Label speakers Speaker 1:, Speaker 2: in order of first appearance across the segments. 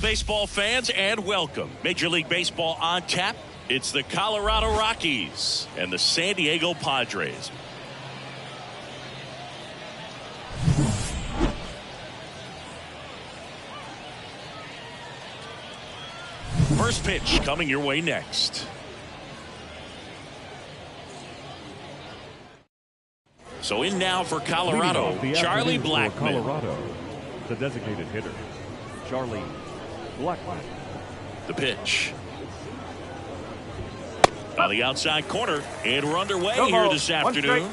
Speaker 1: baseball fans, and welcome. Major League Baseball on tap. It's the Colorado Rockies and the San Diego Padres. First pitch coming your way next. So in now for Colorado, Charlie Blackmon.
Speaker 2: Colorado, the designated hitter, Charlie Blackmon.
Speaker 1: The pitch. On the outside corner, and we're underway here this afternoon.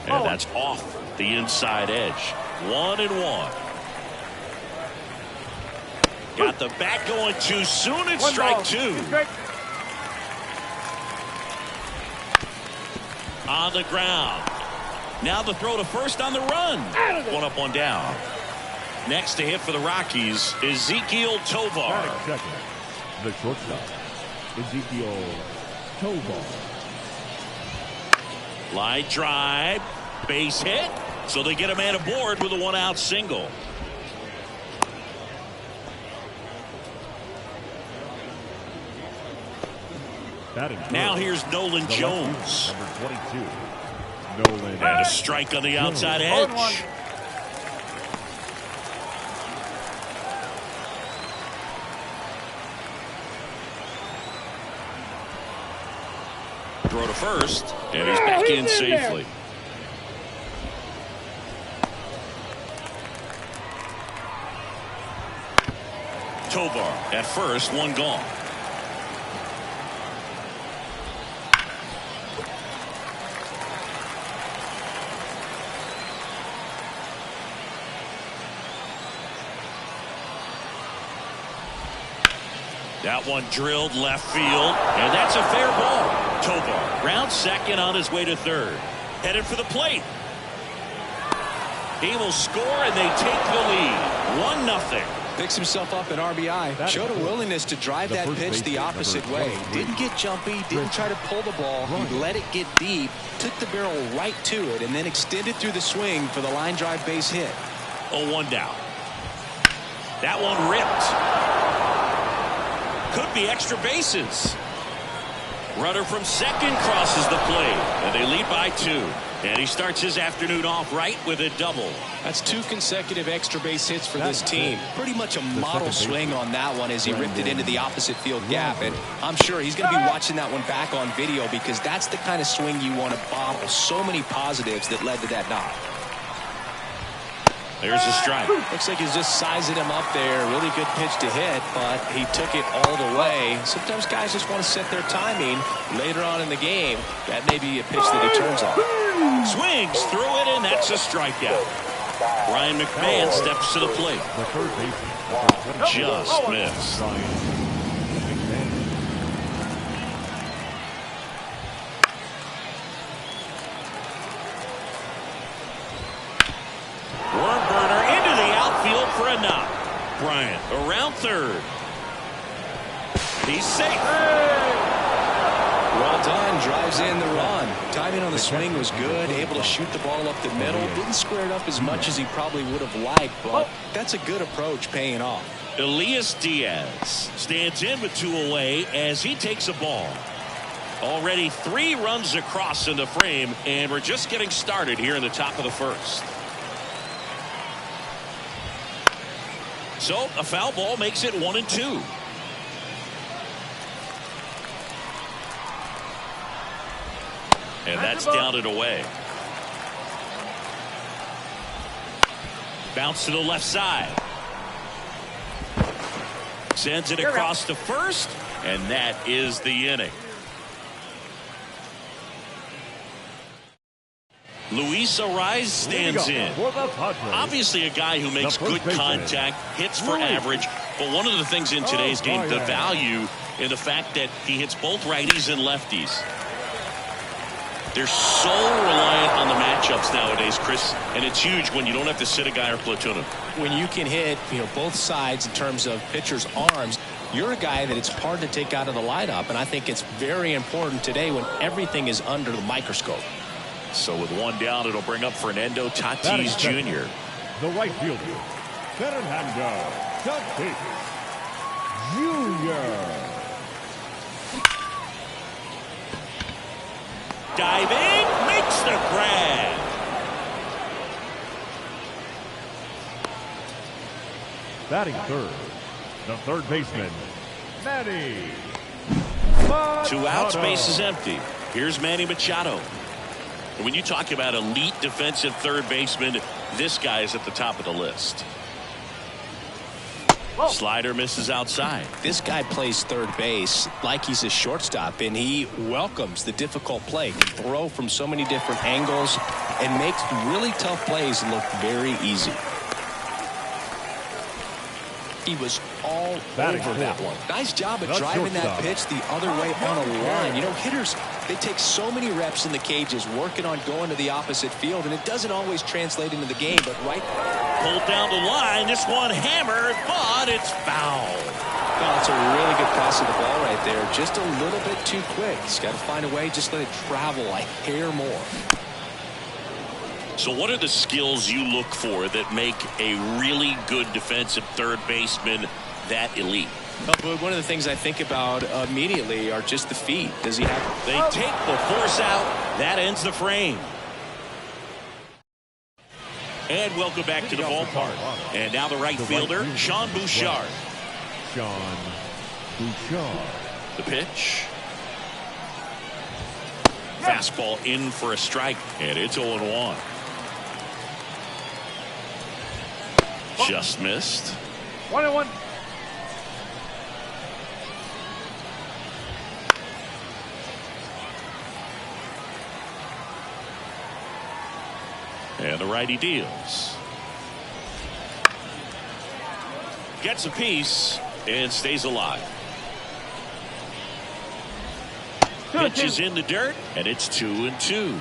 Speaker 1: And that's off the inside edge. 1-1. Got the bat going too soon. It's strike two. On the ground. Now the throw to first on the run. One up, one down. Next to hit for the Rockies, Ezekiel Tovar.
Speaker 2: The shortstop, Ezekiel Tovar.
Speaker 1: Line drive, base hit. So they get a man aboard with a one-out single. Now here's Nolan Jones.
Speaker 2: Number 22. Nolan.
Speaker 1: And a strike on the outside edge. Throw to first, and he's back in safely. Tovar at first, one gone. That one drilled left field, and that's a fair ball. Tovar round second on his way to third. Headed for the plate. He will score, and they take the lead. 1-0.
Speaker 3: Picks himself up an RBI. Showed a willingness to drive that pitch the opposite way. Didn't get jumpy, didn't try to pull the ball. He let it get deep, took the barrel right to it, and then extended through the swing for the line drive base hit.
Speaker 1: 0-1 down. That one ripped. Could be extra bases. Runner from second crosses the plate, and they lead by 2. And he starts his afternoon off right with a double.
Speaker 3: That's 2 consecutive extra base hits for this team. Pretty much a model swing on that one as he ripped it into the opposite field gap. And I'm sure he's going to be watching that one back on video because that's the kind of swing you want to bottle. So many positives that led to that knock.
Speaker 1: There's a strike.
Speaker 3: Looks like he's just sizing him up there. Really good pitch to hit, but he took it all the way. Sometimes guys just want to set their timing later on in the game. That may be a pitch that he turns on.
Speaker 1: Swings through it, and that's a strikeout. Brian McMahon steps to the plate.
Speaker 2: The third baseman.
Speaker 1: Just missed. Worm burner into the outfield for a knock. Bryant around third. He's safe.
Speaker 3: Well done. Drives in the run. Timing on the swing was good. Able to shoot the ball up the middle. Didn't square it up as much as he probably would have liked, but that's a good approach paying off.
Speaker 1: Elias Diaz stands in with 2 away as he takes a ball. Already 3 runs across in the frame, and we're just getting started here in the top of the first. So a foul ball makes it 1-2. And that's down and away. Bounce to the left side. Sends it across to first, and that is the inning. Luis Ariz stands in. Obviously a guy who makes good contact, hits for average, but one of the things in today's game, the value in the fact that he hits both righties and lefties. They're so reliant on the matchups nowadays, Chris, and it's huge when you don't have to sit a guy or platoon him.
Speaker 3: When you can hit, both sides in terms of pitchers' arms, you're a guy that it's hard to take out of the lineup, and I think it's very important today when everything is under the microscope.
Speaker 1: So with 1 down, it'll bring up Fernando Tatis Jr.
Speaker 2: The right fielder, Fernando Tatis Jr.
Speaker 1: Diving, makes the grab.
Speaker 2: Batting third, the third baseman, Manny.
Speaker 1: 2 outs, base is empty. Here's Manny Machado. And when you talk about elite defensive third baseman, this guy is at the top of the list. Slider misses outside.
Speaker 3: This guy plays third base like he's a shortstop, and he welcomes the difficult play. Can throw from so many different angles and makes really tough plays look very easy. He was all over that one. Nice job of driving that pitch the other way on a line. You know, hitters, they take so many reps in the cages working on going to the opposite field, and it doesn't always translate into the game, but right.
Speaker 1: Pulled down the line. This one hammered, but it's foul.
Speaker 3: Well, it's a really good pass of the ball right there. Just a little bit too quick. He's got to find a way. Just let it travel a hair more.
Speaker 1: So what are the skills you look for that make a really good defensive third baseman that elite?
Speaker 3: Well, one of the things I think about immediately are just the feet. Does he have?
Speaker 1: They take the force out. That ends the frame. And welcome back to the ballpark. And now the right fielder, Sean Bouchard.
Speaker 2: Sean Bouchard.
Speaker 1: The pitch. Fastball in for a strike, and it's 0-1. Just missed.
Speaker 2: 1-1.
Speaker 1: And the righty deals. Gets a piece and stays alive. Pitch is in the dirt, and it's 2-2.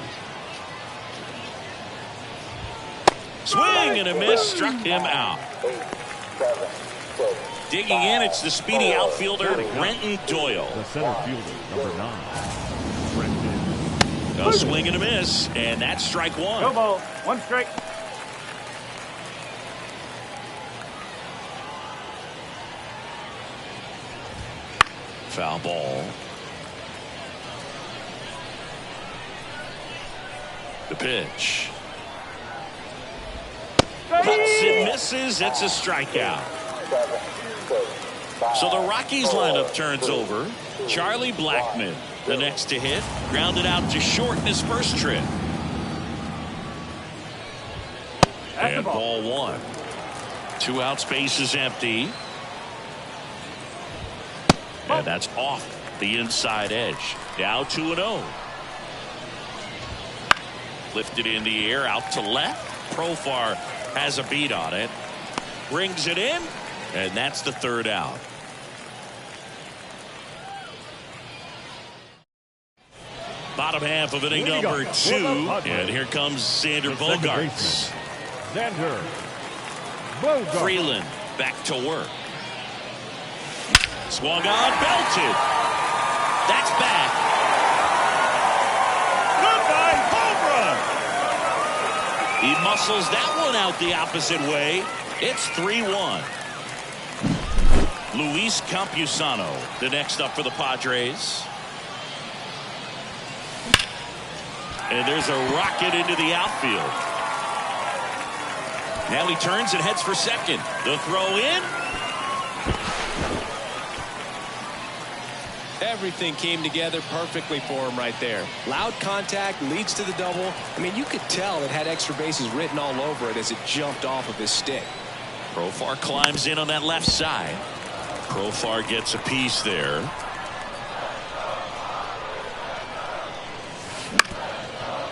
Speaker 1: Swing and a miss, struck him out. Digging in, it's the speedy outfielder, Renton Doyle.
Speaker 2: The center fielder, number 9.
Speaker 1: A swing and a miss, and that's strike one.
Speaker 4: No ball, 1 strike.
Speaker 1: Foul ball. The pitch. Cuts and misses. It's a strikeout. So the Rockies lineup turns over. Charlie Blackmon, the next to hit, grounded out to short in his first trip. And ball 1. 2 outs, base is empty. And that's off the inside edge. Now 2-0. Lifted in the air, out to left. Profar has a beat on it. Brings it in, and that's the 3rd out. Bottom half of inning number 2, and here comes Xander Bogaerts.
Speaker 2: Xander Bogaerts.
Speaker 1: Freeland back to work. Swung on, belted. That's back.
Speaker 2: Goodbye, home run.
Speaker 1: He muscles that one out the opposite way. It's 3-1. Luis Campusano, the next up for the Padres. And there's a rocket into the outfield. Now he turns and heads for second. The throw in.
Speaker 3: Everything came together perfectly for him right there. Loud contact leads to the double. I mean, you could tell it had extra bases written all over it as it jumped off of his stick.
Speaker 1: Profar climbs in on that left side. Profar gets a piece there.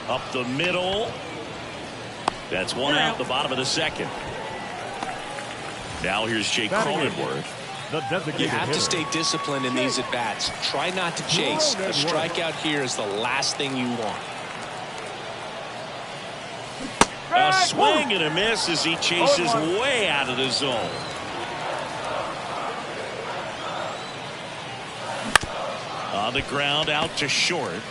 Speaker 1: Up the middle. That's 1 out, the bottom of the second. Now here's Jake Cronenworth.
Speaker 3: You have to stay disciplined in these at-bats. Try not to chase. A strikeout here is the last thing you want.
Speaker 1: A swing and a miss as he chases way out of the zone. On the ground, out to short.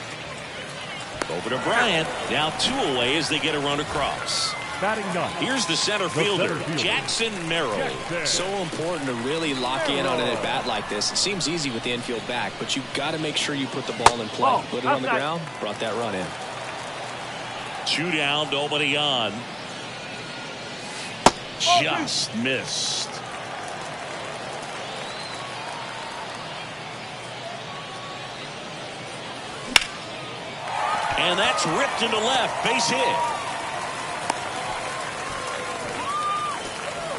Speaker 1: Over to Bryant. Now 2 away as they get a run across.
Speaker 2: Batting ninth.
Speaker 1: Here's the center fielder, Jackson Merrill.
Speaker 3: So important to really lock in on an at-bat like this. It seems easy with the infield back, but you've got to make sure you put the ball in play. Put it on the ground, brought that run in.
Speaker 1: 2 down, nobody on. Just missed. And that's ripped into left. Base hit.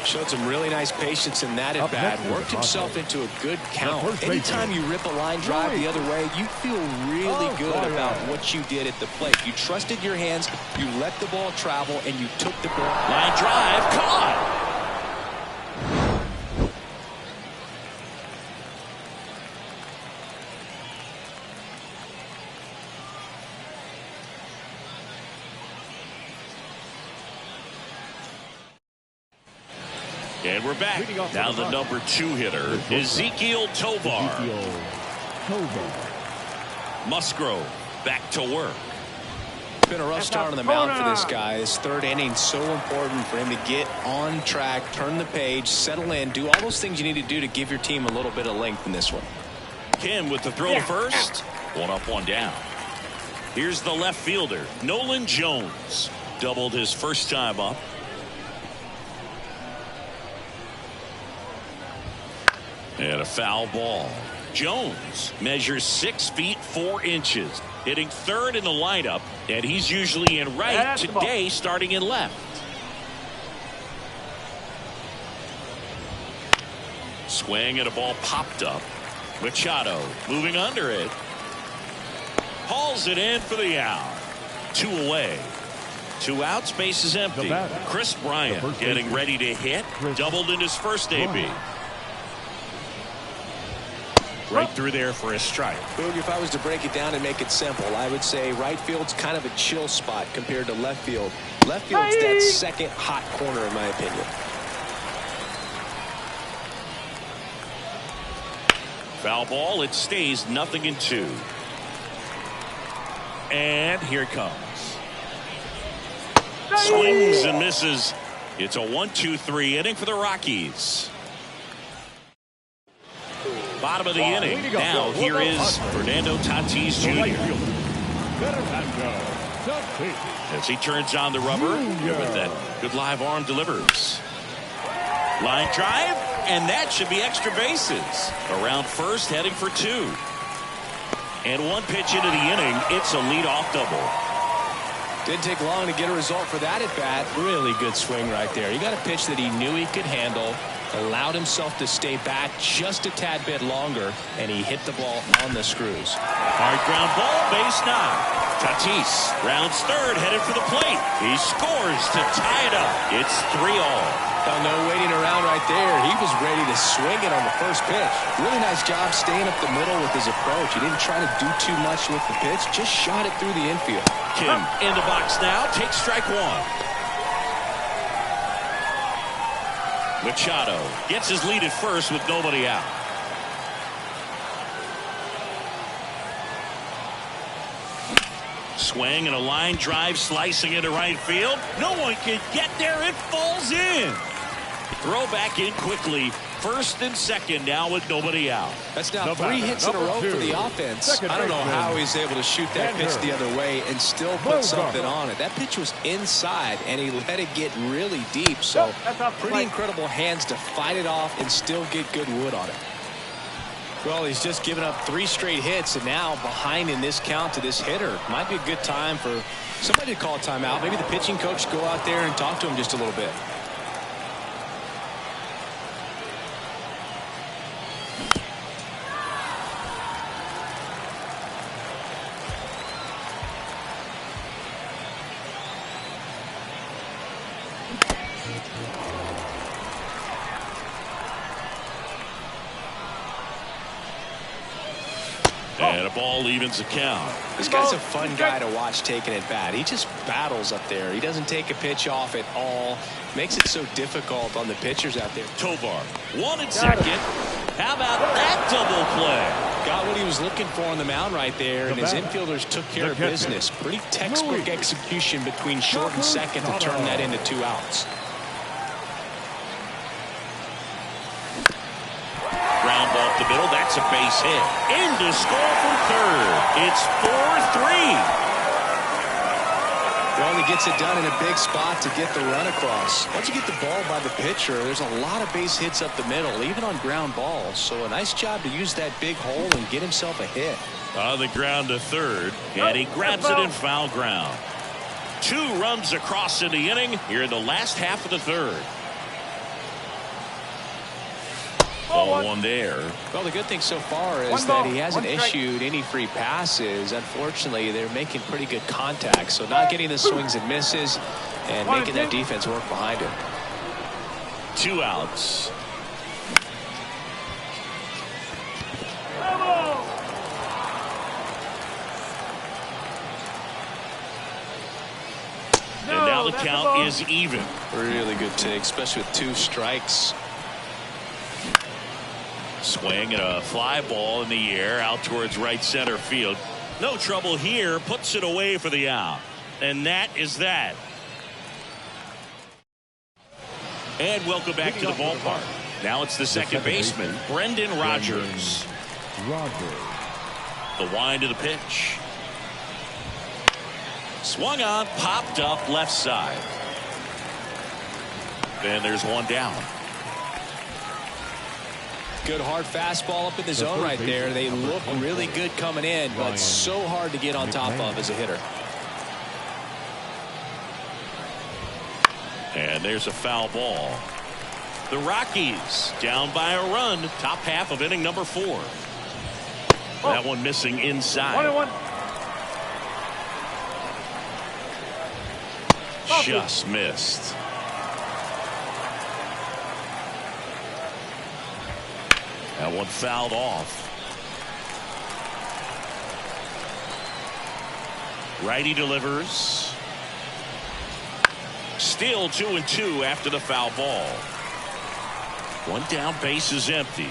Speaker 3: Showed some really nice patience in that at bat. Worked himself into a good count. Anytime you rip a line drive the other way, you feel really good about what you did at the plate. You trusted your hands, you let the ball travel, and you took the ball.
Speaker 1: Line drive, caught. And we're back. Now the number 2 hitter, Ezequiel Tovar. Musgrove back to work.
Speaker 3: It's been a rough start on the mound for this guy. His 3rd inning, so important for him to get on track, turn the page, settle in, do all those things you need to do to give your team a little bit of length in this one.
Speaker 1: Kim with the throw to first. 1 up, 1 down. Here's the left fielder, Nolan Jones. Doubled his first time up. And a foul ball. Jones measures 6 feet 4 inches, hitting 3rd in the lineup, and he's usually in right, today starting in left. Swing and a ball popped up. Machado moving under it. Hauls it in for the out. 2 away. 2 outs, base is empty. Chris Bryant getting ready to hit. Doubled in his first AB. Right through there for a strike.
Speaker 3: Boog, if I was to break it down and make it simple, I would say right field's kind of a chill spot compared to left field. Left field's that second hot corner, in my opinion.
Speaker 1: Foul ball. It stays 0-2. And here it comes. Swings and misses. It's a 1-2-3 inning for the Rockies. Bottom of the inning. Now here is Fernando Tatis Jr. As he turns on the rubber with that good live arm delivers. Line drive, and that should be extra bases. Around first, heading for 2. And 1 pitch into the inning, it's a leadoff double.
Speaker 3: Didn't take long to get a result for that at bat. Really good swing right there. He got a pitch that he knew he could handle. Allowed himself to stay back just a tad bit longer, and he hit the ball on the screws.
Speaker 1: Hard ground ball, base knock. Tatis rounds 3rd, headed for the plate. He scores to tie it up. It's 3-all.
Speaker 3: No waiting around right there. He was ready to swing it on the first pitch. Really nice job staying up the middle with his approach. He didn't try to do too much with the pitch, just shot it through the infield.
Speaker 1: Kim in the box now, takes strike 1. Machado gets his lead at first with nobody out. Swing and a line drive slicing into right field. No one can get there. It falls in. Throw back in quickly. 1st and 2nd now with nobody out.
Speaker 3: That's now 3 hits in a row for the offense. I don't know how he's able to shoot that pitch the other way and still put something on it. That pitch was inside, and he let it get really deep. So pretty incredible hands to fight it off and still get good wood on it. Well, he's just given up 3 straight hits, and now behind in this count to this hitter. Might be a good time for somebody to call a timeout. Maybe the pitching coach go out there and talk to him just a little bit.
Speaker 1: And a ball evens the count.
Speaker 3: This guy's a fun guy to watch taking at bat. He just battles up there. He doesn't take a pitch off at all. Makes it so difficult on the pitchers out there.
Speaker 1: Tovar, 1 and 2nd. How about that double play?
Speaker 3: Got what he was looking for on the mound right there, and his infielders took care of business. Pretty textbook execution between short and second to turn that into 2 outs.
Speaker 1: Ground ball up the middle. That's a base hit. In to score from third. It's 4-3.
Speaker 3: Well, he gets it done in a big spot to get the run across. Once you get the ball by the pitcher, there's a lot of base hits up the middle, even on ground balls. So a nice job to use that big hole and get himself a hit.
Speaker 1: On the ground to third, and he grabs it in foul ground. 2 runs across in the inning here in the last half of the third. Ball 1 there.
Speaker 3: Well, the good thing so far is that he hasn't issued any free passes. Unfortunately, they're making pretty good contact, so not getting the swings and misses and making that defense work behind him.
Speaker 1: 2 outs. And now the count is even.
Speaker 3: Really good take, especially with 2 strikes.
Speaker 1: Swing and a fly ball in the air out towards right center field. No trouble here. Puts it away for the out. And that is that. And welcome back to the ballpark. Now it's the second baseman, Brendan Rodgers. The wind of the pitch. Swung on, popped up left side. And there's 1 down.
Speaker 3: Good hard fastball up in the zone right there. They look really good coming in, but so hard to get on top of as a hitter.
Speaker 1: And there's a foul ball. The Rockies down by a run. Top half of inning number 4. That one missing inside.
Speaker 2: 1-1.
Speaker 1: Just missed. That one fouled off. Righty delivers. Still 2-2 after the foul ball. 1 down, base is empty.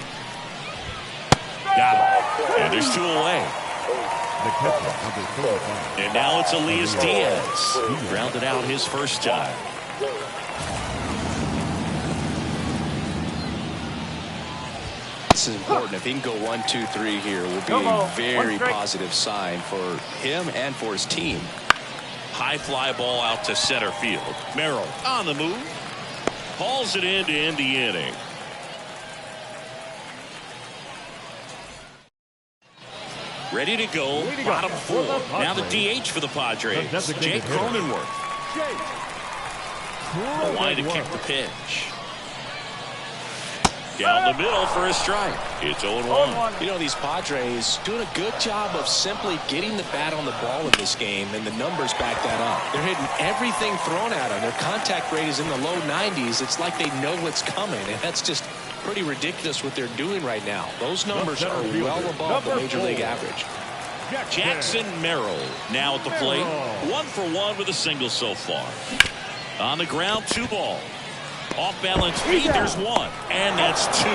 Speaker 1: Got him. And there's 2 away. And now it's Elias Diaz. He grounded out his first time.
Speaker 3: This is important. If he can go 1, 2, 3 here, will be a very positive sign for him and for his team.
Speaker 1: High fly ball out to center field. Merrill on the move. Hauls it in to end the inning. Ready to go. Bottom 4. Now the DH for the Padres. Jake Cronenworth. The line to kick the pitch. Down the middle for a strike. It's 0-1.
Speaker 3: You know, these Padres doing a good job of simply getting the bat on the ball in this game, and the numbers back that up. They're hitting everything thrown at them. Their contact rate is in the low 90s. It's like they know what's coming, and that's just pretty ridiculous what they're doing right now. Those numbers are well above the major league average.
Speaker 1: Jackson Merrill now at the plate. 1 for 1 with a single so far. On the ground, 2 ball. Off balance feet, there's 1. And that's 2.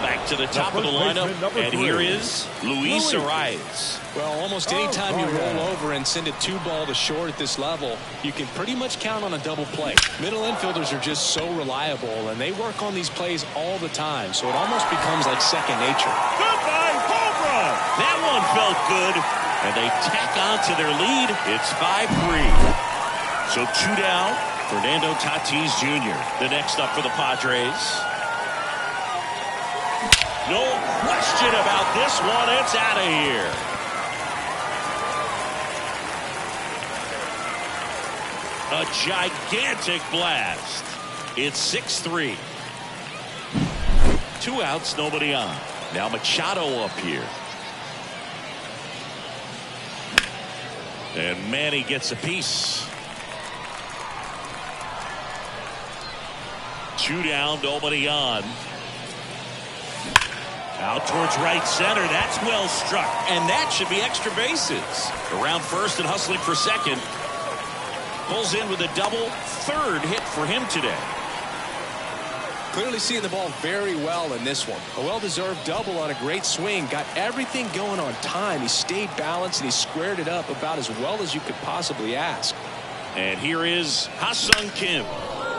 Speaker 1: Back to the top of the lineup. And here is Luis Arias.
Speaker 3: Well, almost any time you roll over and send a 2-ball to short at this level, you can pretty much count on a double play. Middle infielders are just so reliable, and they work on these plays all the time, so it almost becomes like second nature.
Speaker 2: Goodbye, home run!
Speaker 1: That one felt good, and they tack on to their lead. It's 5-3. So 2 down. Fernando Tatis Jr. the next up for the Padres. No question about this one. It's out of here. A gigantic blast. It's 6-3. 2 outs, nobody on. Now Machado up here. And Manny gets a piece. 2 down, nobody on. Out towards right center. That's well struck. And that should be extra bases. Around first and hustling for second. Pulls in with a double. 3rd hit for him today.
Speaker 3: Clearly seeing the ball very well in this one. A well-deserved double on a great swing. Got everything going on time. He stayed balanced and he squared it up about as well as you could possibly ask.
Speaker 1: And here is Ha-Sung Kim.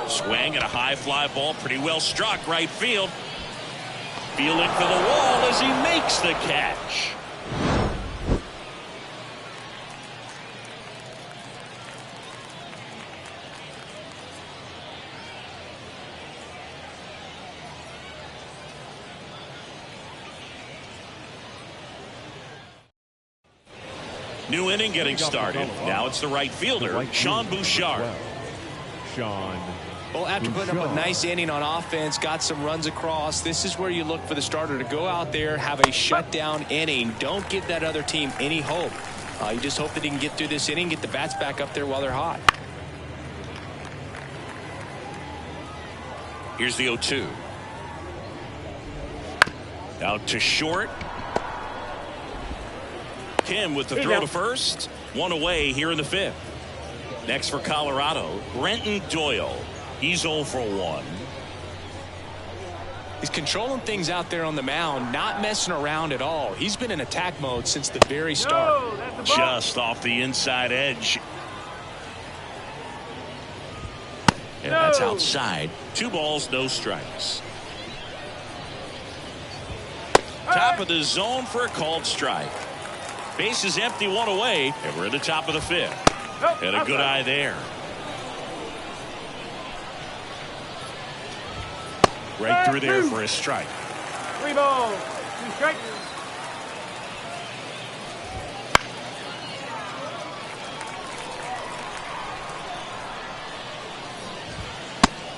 Speaker 1: Swing at a high fly ball, pretty well struck right field. Feeling for the wall as he makes the catch. New inning getting started. Now it's the right fielder, Sean Bouchard.
Speaker 3: Well, after putting up a nice inning on offense, got some runs across, this is where you look for the starter to go out there, have a shutdown inning. Don't give that other team any hope. You just hope that he can get through this inning, get the bats back up there while they're hot.
Speaker 1: Here's the 0-2. Out to short. Kim with the throw to first. One away here in the fifth. Next for Colorado, Brenton Doyle. He's 0 for 1.
Speaker 3: He's controlling things out there on the mound, not messing around at all. He's been in attack mode since the very start.
Speaker 1: Just off the inside edge. And that's outside. 2 balls, no strikes. Top of the zone for a called strike. Base is empty, 1 away, and we're at the top of the fifth. And a good eye there. Right through there for a strike.
Speaker 2: 3 balls, 2 strikes.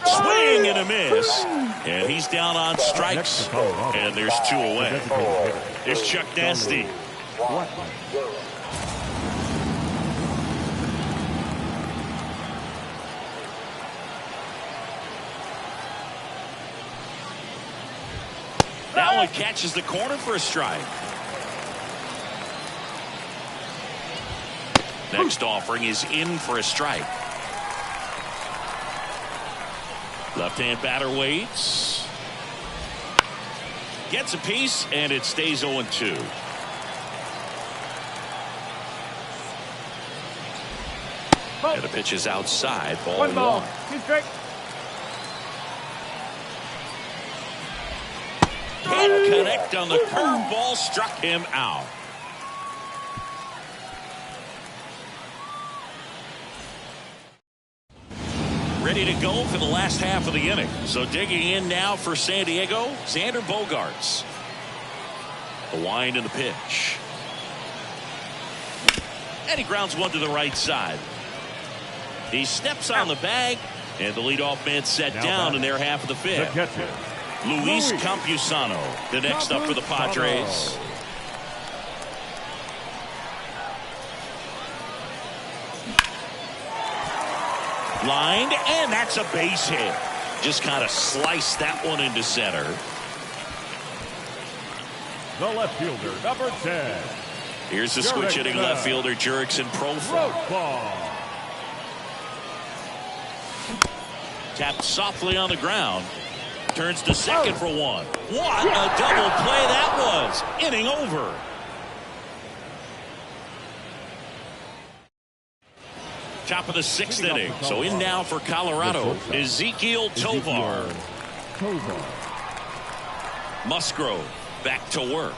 Speaker 1: Swing and a miss. And he's down on strikes. And there's 2 away. There's Chuck Nasty. That one catches the corner for a strike. Next offering is in for a strike. Left-hand batter waits. Gets a piece, and it stays 0-2. And the pitch is outside. Ball
Speaker 2: 1 ball,
Speaker 1: 1.
Speaker 2: 2 strikes.
Speaker 1: Can't connect on the curveball, struck him out. Ready to go for the last half of the inning. So digging in now for San Diego, Xander Bogaerts. The wind and the pitch. And he grounds one to the right side. He steps on the bag, and the leadoff man set down in their half of the fifth. Luis Campusano, the next up for the Padres. Lined, and that's a base hit. Just kind of sliced that one into center.
Speaker 2: The left fielder, number 10.
Speaker 1: Here's the switch hitting left fielder, Jurickson Profar. Tapped softly on the ground. Turns to second for 1. What a double play that was. Inning over. Top of the 6th inning. So in now for Colorado, Ezequiel Tovar. Musgrove back to work.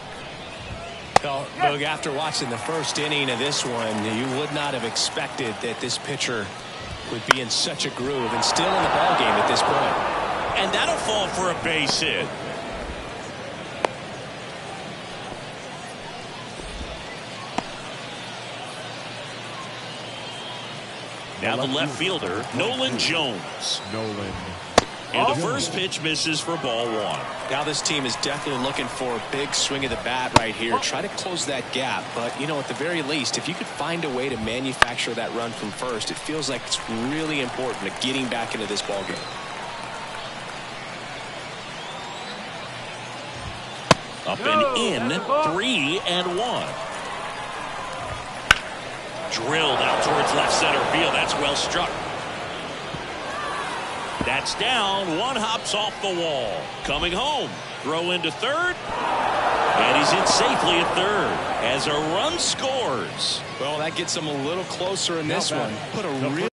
Speaker 3: Well, Boog, after watching the first inning of this one, you would not have expected that this pitcher would be in such a groove and still in the ballgame at this point.
Speaker 1: And that'll fall for a base hit. Now the left fielder, Nolan Jones. And the first pitch misses for ball 1.
Speaker 3: Now this team is definitely looking for a big swing of the bat right here. Try to close that gap. But, you know, at the very least, if you could find a way to manufacture that run from first, it feels like it's really important to getting back into this ballgame.
Speaker 1: Up and in, 3-1. Drilled out towards left center field. That's well struck. That's down. One hops off the wall. Coming home. Throw into third. And he's in safely at third as a run scores.
Speaker 3: Well, that gets him a little closer in this one. Put a real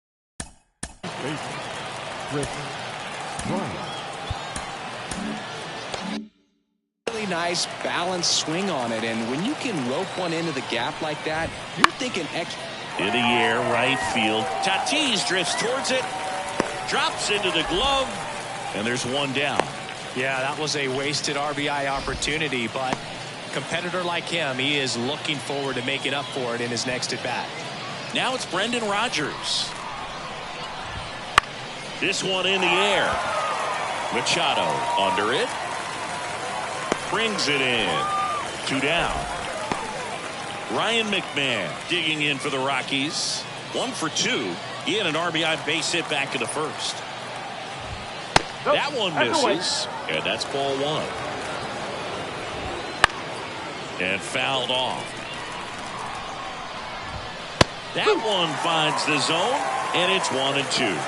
Speaker 3: really nice balanced swing on it. And when you can rope one into the gap like that, you're thinking
Speaker 1: in the air, right field. Tatis drifts towards it. Drops into the glove. And there's one down.
Speaker 3: Yeah, that was a wasted RBI opportunity, but competitor like him, he is looking forward to making up for it in his next at bat.
Speaker 1: Now it's Brendan Rodgers. This one in the air. Machado under it. Brings it in. 2 down. Ryan McMahon digging in for the Rockies. 1 for 2. He had an RBI base hit back in the first. That one misses. And that's ball 1. And fouled off. That one finds the zone. And it's 1 and 2.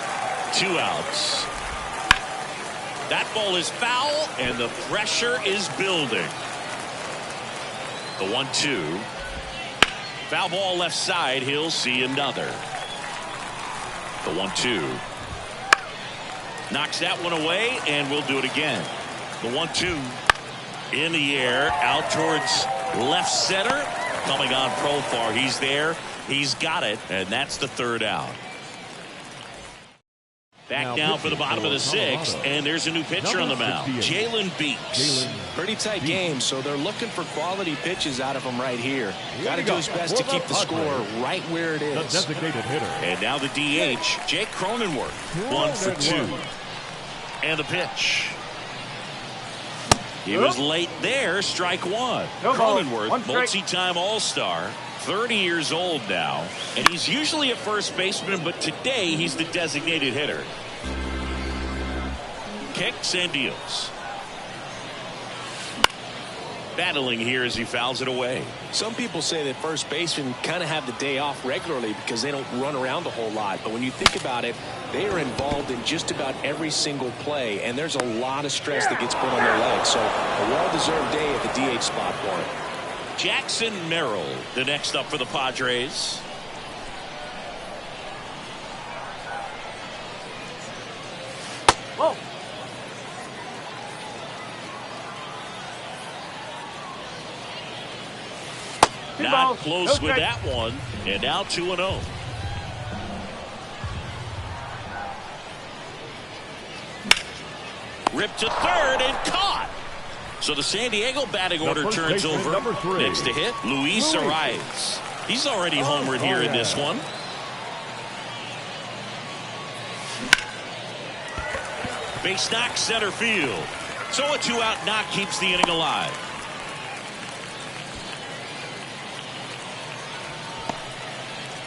Speaker 1: 2 outs. That ball is foul. And the pressure is building. The 1-2. Foul ball left side. He'll see another. The 1-2. Knocks that one away, and we'll do it again. The 1-2 in the air, out towards left center. Coming on Profar. He's there. He's got it, and that's the 3rd out. Back now for the bottom of the 6th, and there's a new pitcher on the mound. Jalen Beeks.
Speaker 3: Pretty tight game, so they're looking for quality pitches out of him right here. Got to do his best to keep the score right where it is.
Speaker 2: Designated hitter.
Speaker 1: And now the DH, Jake Cronenworth. 1 for 2. And the pitch. He was late there. Strike 1. Cronenworth, multi-time All-Star. 30 years old now, and he's usually a first baseman, but today he's the designated hitter. Kicks and deals. Battling here as he fouls it away.
Speaker 3: Some people say that first basemen kind of have the day off regularly because they don't run around a whole lot, but when you think about it, they are involved in just about every single play, and there's a lot of stress that gets put on their legs, so a well-deserved day at the DH spot for him.
Speaker 1: Jackson Merrill, the next up for the Padres.
Speaker 2: Whoa.
Speaker 1: Not close with that one, and now 2-0. Ripped to third and caught. So the San Diego batting order turns over. Next to hit, Luis Arias. He's already homered here in this one. Base knock center field. So a 2-out knock keeps the inning alive.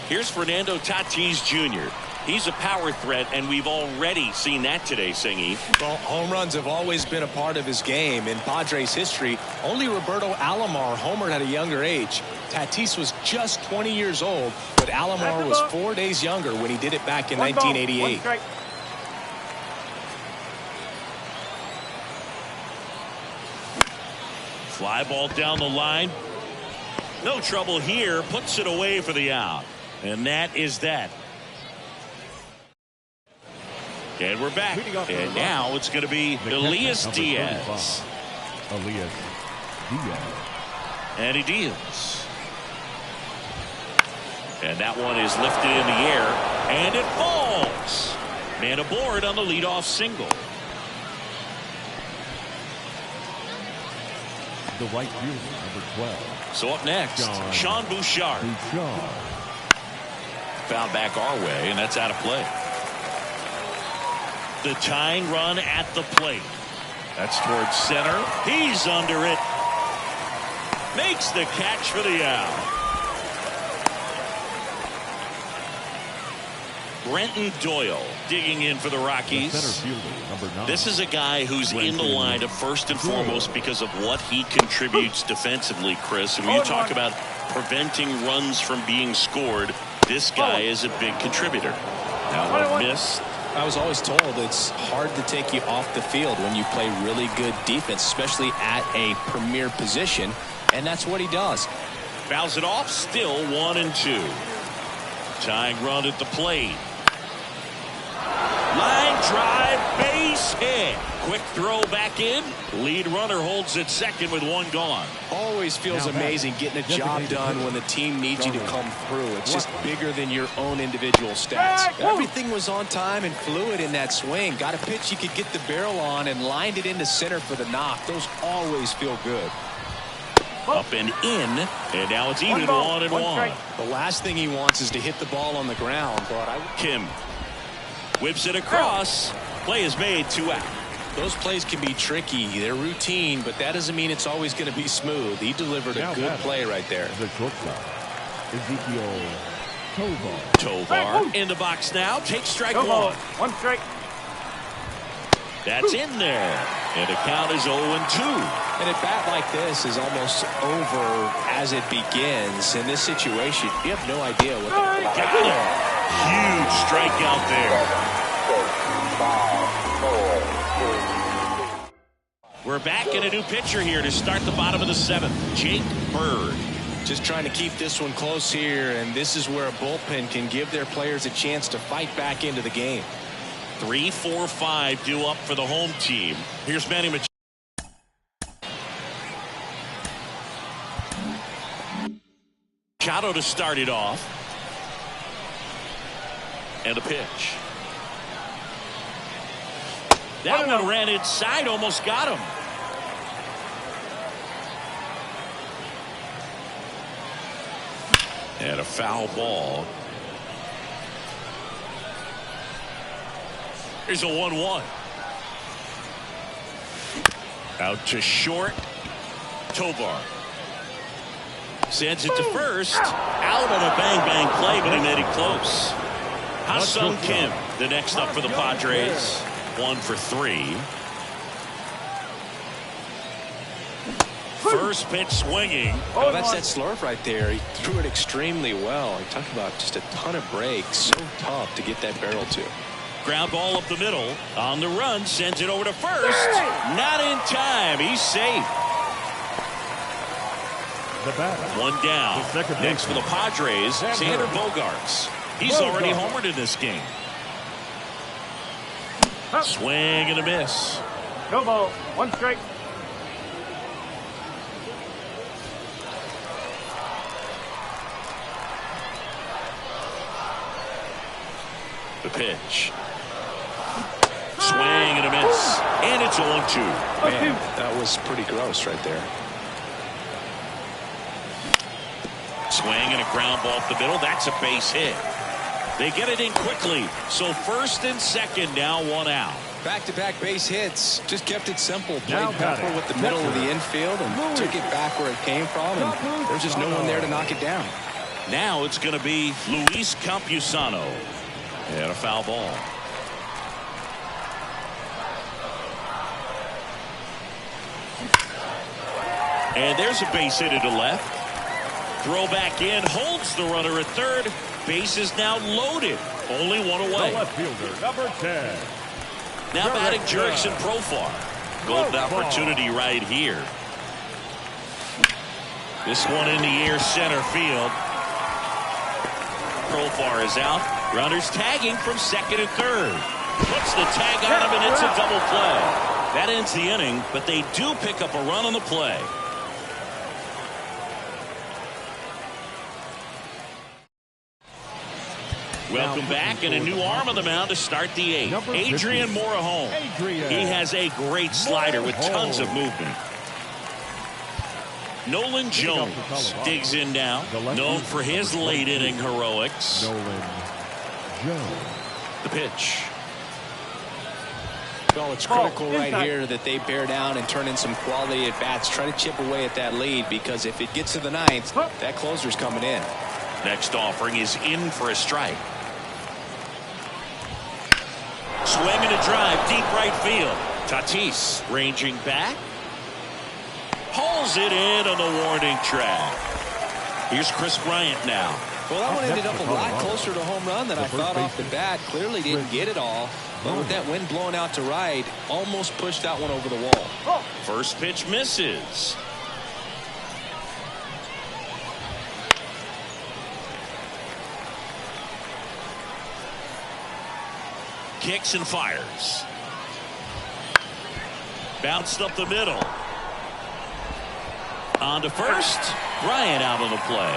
Speaker 1: Here's Fernando Tatis Jr. He's a power threat, and we've already seen that today, Singy.
Speaker 3: Well, home runs have always been a part of his game. In Padres history, only Roberto Alomar homered at a younger age. Tatis was just 20 years old, but Alomar was 4 days younger when he did it back in 1988.
Speaker 1: Fly ball down the line. No trouble here. Puts it away for the out. And that is that. And we're back. And now it's going to be Elias Diaz.
Speaker 2: Elias Diaz.
Speaker 1: And he deals. And that one is lifted in the air. And it falls. Man aboard on the leadoff single.
Speaker 2: The right fielder, number 12.
Speaker 1: So up next, Sean Bouchard. Found back our way, and that's out of play. The tying run at the plate. That's towards center. He's under it. Makes the catch for the out. Brenton Doyle digging in for the Rockies. This is a guy who's in the lineup first and foremost because of what he contributes defensively, Chris. And when you talk about preventing runs from being scored, this guy is a big contributor. Now one missed.
Speaker 3: I was always told it's hard to take you off the field when you play really good defense, especially at a premier position, and that's what he does.
Speaker 1: Fouls it off, still 1-2. Tying run at the plate. Line drive, base hit. Quick throw back in. Lead runner holds at second with one gone.
Speaker 3: Always feels amazing getting a job done when the team needs you to come through. It's just bigger than your own individual stats. Everything was on time and fluid in that swing. Got a pitch you could get the barrel on and lined it into center for the knock. Those always feel good.
Speaker 1: Up and in, and now it's even 1-1.
Speaker 3: The last thing he wants is to hit the ball on the ground. But
Speaker 1: Kim whips it across. Play is made, 2 out.
Speaker 3: Those plays can be tricky. They're routine, but that doesn't mean it's always going to be smooth. He delivered a good play right there.
Speaker 2: The shortstop, Ezekiel
Speaker 1: Tovar in the box now. Takes strike one.
Speaker 4: One strike.
Speaker 1: That's in there. And the count is 0-2.
Speaker 3: And a bat like this is almost over as it begins. In this situation, you have no idea what they're
Speaker 1: got him. Huge strikeout there. We're back in a new pitcher here to start the bottom of the 7th. Jake Bird.
Speaker 3: Just trying to keep this one close here, and this is where a bullpen can give their players a chance to fight back into the game.
Speaker 1: 3, 4, 5 due up for the home team. Here's Manny Machado. Machado to start it off. And a pitch. That one ran inside, almost got him. And a foul ball. Here's a 1-1. Out to short. Tovar sends it to first. Out on a bang-bang play, but he made it close. Ha-Sung Kim, the next up for the Padres. 1 for 3. First pitch swinging.
Speaker 3: Oh, that's that slurve right there. He threw it extremely well. He talked about just a ton of breaks. So tough to get that barrel to.
Speaker 1: Ground ball up the middle. On the run, sends it over to first. Not in time. He's safe.
Speaker 2: The batter.
Speaker 1: One down. Next for the Padres, Xander Bogaerts. He's already homered in this game. Swing and a miss.
Speaker 4: No ball. One strike.
Speaker 1: The pitch. Swing and a miss. And it's 0-2.
Speaker 3: Man, that was pretty gross right there.
Speaker 1: Swing and a ground ball up the middle. That's a base hit. They get it in quickly. So first and second, now 1 out.
Speaker 3: Back-to-back base hits. Just kept it simple. Played pepper with the middle of the infield and took it back where it came from. And there's just no one there to knock it down.
Speaker 1: Now it's going to be Luis Campusano. And a foul ball. And there's a base hit to left. Throw back in, holds the runner at third. Base is now loaded. Only 1 away.
Speaker 2: The left fielder, number 10.
Speaker 1: Now batting Jurickson Profar. Golden opportunity right here. This one in the air, center field. Profar is out. Runners tagging from second and third. Puts the tag on him, and it's a double play. That ends the inning, but they do pick up a run on the play. Welcome back, and a new arm on the mound to start the 8th. Adrian Morejon. He has a great slider with tons of movement. Nolan Jones digs in now, known for his late inning heroics.
Speaker 2: Nolan Jones.
Speaker 1: The pitch.
Speaker 3: Well, it's critical right here that they bear down and turn in some quality at bats. Try to chip away at that lead, because if it gets to the 9th, that closer's coming in.
Speaker 1: Next offering is in for a strike. Swing and a drive, deep right field. Tatis ranging back. Hauls it in on the warning track. Here's Chris Bryant now.
Speaker 3: Well, that one ended up a lot closer to home run than I thought off the bat. Clearly didn't get it all. But with that wind blowing out to right, almost pushed that one over the wall.
Speaker 1: First pitch misses. Kicks and fires. Bounced up the middle. On to first. Bryant out on the play.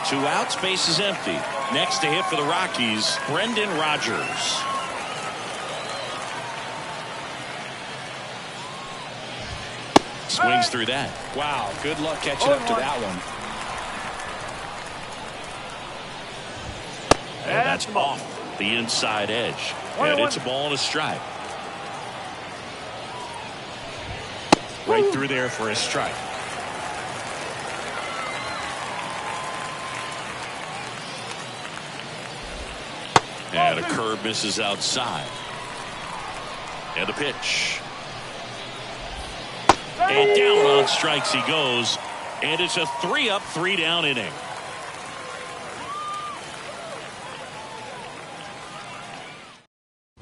Speaker 1: 2 outs, base is empty. Next to hit for the Rockies, Brendan Rodgers. Swings through that.
Speaker 3: Wow, good luck catching up to that one.
Speaker 1: And that's off the inside edge. And it's a ball and a strike. Right through there for a strike. And a curve misses outside. And the pitch. And down on strikes he goes. And it's a 3-up, 3-down inning.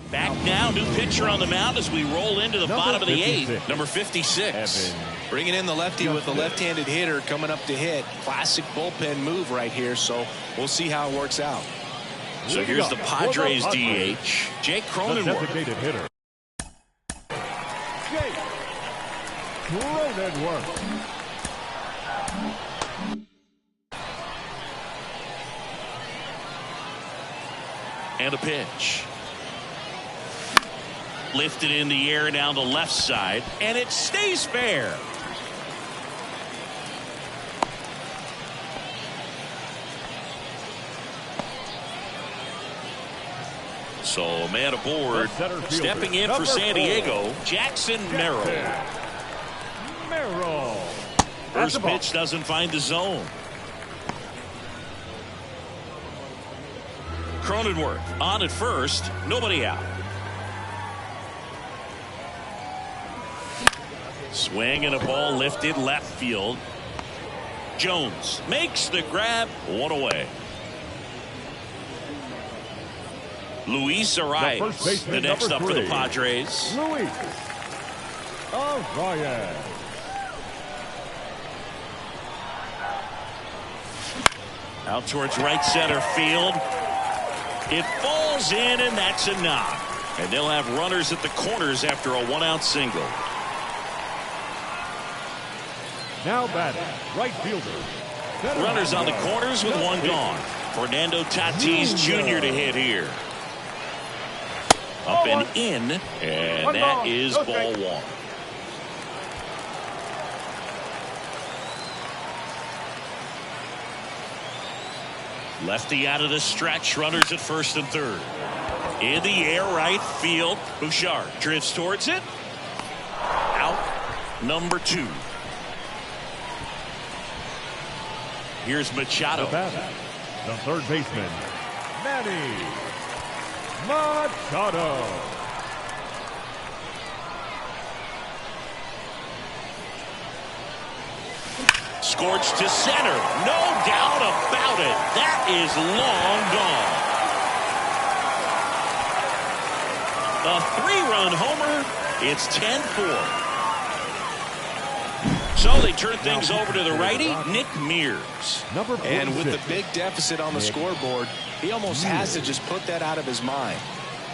Speaker 1: Back now, new pitcher on the mound as we roll into the bottom of the 8th. Number 56.
Speaker 3: Bringing in the lefty with the left-handed hitter coming up to hit. Classic bullpen move right here, so we'll see how it works out.
Speaker 1: So here's the Padres DH, Jake Cronenworth.
Speaker 2: Designated hitter. Jake Cronenworth.
Speaker 1: And a pitch. Lifted in the air down the left side, and it stays fair. So man aboard, stepping in for San Diego, Jackson Merrill. First pitch doesn't find the zone. Cronenworth on at first, nobody out. Swing and a ball lifted left field. Jones makes the grab, one away. Luis Arias, the next up for the Padres.
Speaker 2: Luis Arias.
Speaker 1: Out towards right center field. It falls in, and that's a knock. And they'll have runners at the corners after a 1-out single.
Speaker 2: Now batting, right fielder.
Speaker 1: Runners on the corners with one gone. Fernando Tatis Jr. to hit here. Up and in, and that is ball 1. Lefty out of the stretch, runners at first and third. In the air, right field. Bouchard drifts towards it. Out, number 2. Here's Machado.
Speaker 2: The third baseman, Manny Machado.
Speaker 1: Scorched to center. No doubt about it. That is long gone. A 3-run homer. It's 10-4. So they turn things over to the righty, Nick Mears.
Speaker 3: And with the big deficit on the scoreboard, he almost has to just put that out of his mind.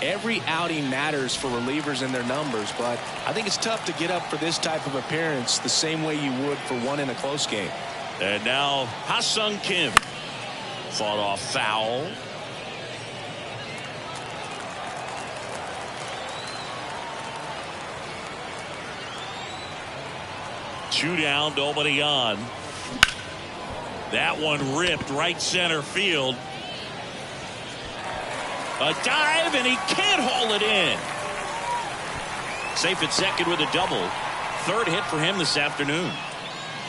Speaker 3: Every outing matters for relievers and their numbers, but I think it's tough to get up for this type of appearance the same way you would for one in a close game.
Speaker 1: And now Ha-Sung Kim. Fought off foul. Two down, nobody on. That one ripped right center field. A dive, and he can't haul it in. Safe at second with a double. Third hit for him this afternoon.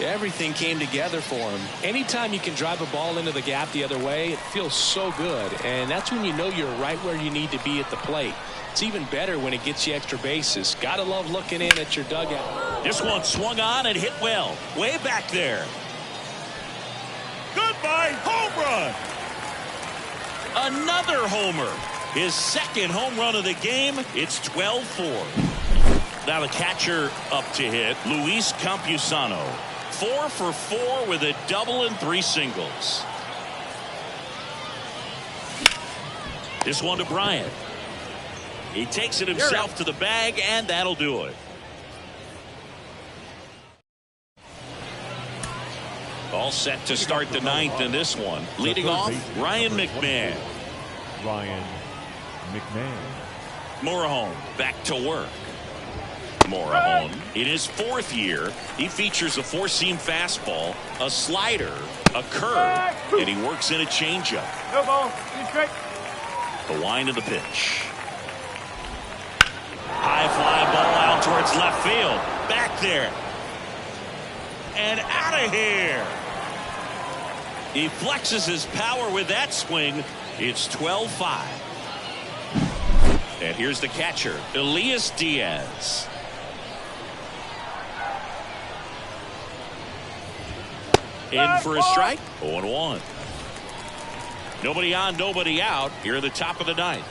Speaker 3: Everything came together for him. Anytime you can drive a ball into the gap the other way, it feels so good. And that's when you know you're right where you need to be at the plate. It's even better when it gets you extra bases. Gotta love looking in at your dugout.
Speaker 1: This one swung on and hit well. Way back there. Good
Speaker 2: by home run.
Speaker 1: Another homer. His second home run of the game. It's 12-4. Now the catcher up to hit, Luis Campusano. 4 for 4 with a double and 3 singles. This one to Bryant. He takes it himself to the bag, and that'll do it. All set to start the ninth in this one. Leading off, Ryan McMahon.
Speaker 2: Ryan McMahon.
Speaker 1: Morejon back to work. Morejon in his 4th year. He features a 4-seam fastball, a slider, a curve, and he works in a changeup.
Speaker 4: No ball. 2 strike.
Speaker 1: The wind of the pitch. High fly ball out towards left field. Back there. And out of here. He flexes his power with that swing. It's 12-5. And here's the catcher, Elias Diaz. In for a strike. 0-1. Nobody on, nobody out. Here at the top of the ninth.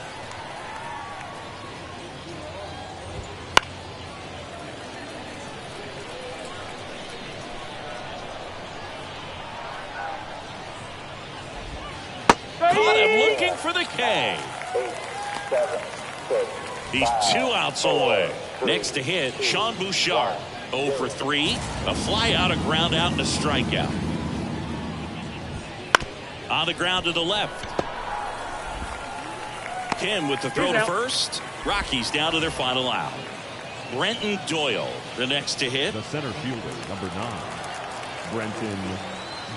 Speaker 1: Caught him looking for the K. He's 2 outs away. Next to hit, Sean Bouchard. 0 for 3. A fly out, a ground out, and a strikeout. On the ground to the left. Kim with the throw to first. Rockies down to their final out. Brenton Doyle, the next to hit.
Speaker 2: The center fielder, number 9, Brenton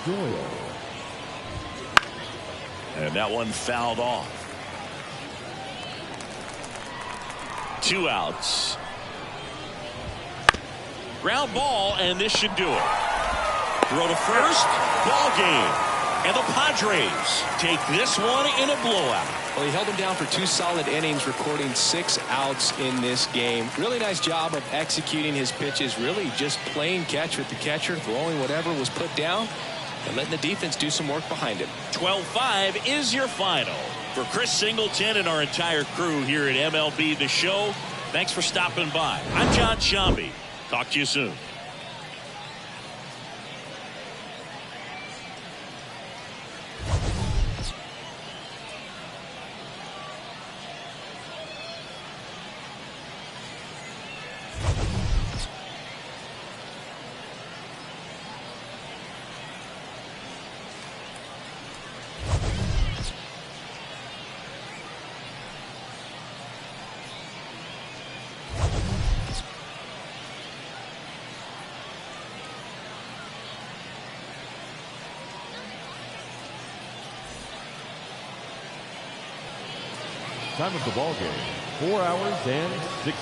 Speaker 2: Doyle.
Speaker 1: And that one fouled off. 2 outs. Ground ball, and this should do it. Throw to first. Ball game. And the Padres take this one in a blowout.
Speaker 3: Well, he held him down for 2 solid innings, recording 6 outs in this game. Really nice job of executing his pitches. Really just playing catch with the catcher, throwing whatever was put down, and letting the defense do some work behind him.
Speaker 1: 12-5 is your final. For Chris Singleton and our entire crew here at MLB The Show, thanks for stopping by. I'm John Shambi. Talk to you soon.
Speaker 2: Time of the ball game, 4 hours and 6